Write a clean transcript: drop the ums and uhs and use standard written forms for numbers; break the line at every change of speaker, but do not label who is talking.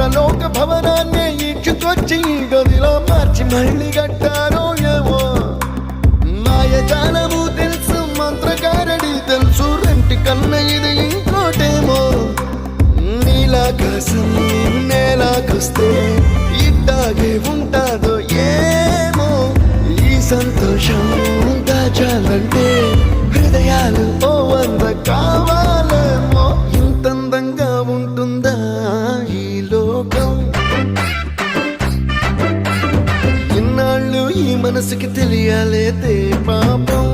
పరలోక భవనాన్ని ఈడ్చుకొచ్చి గదిలో మార్చి మళ్ళీ కట్టారో ఏమో మాయజాలము తెలుసు మంత్రగారడి తెలుసు రెంటి కన్న ఇది ఇంకోటేమో నీలాకాశం నేలాకొస్తే ఇట్టాగే ఉంటాదో ఏమో ఈ సంతోషం దాచాలంటే హృదయాలు ఓ వంద కావాలేమో ఇంతందంగా ఉంటుందా ఈ లోకం ఇన్నాళ్ళు ఈ మనసుకి తెలియాలేదే పాపం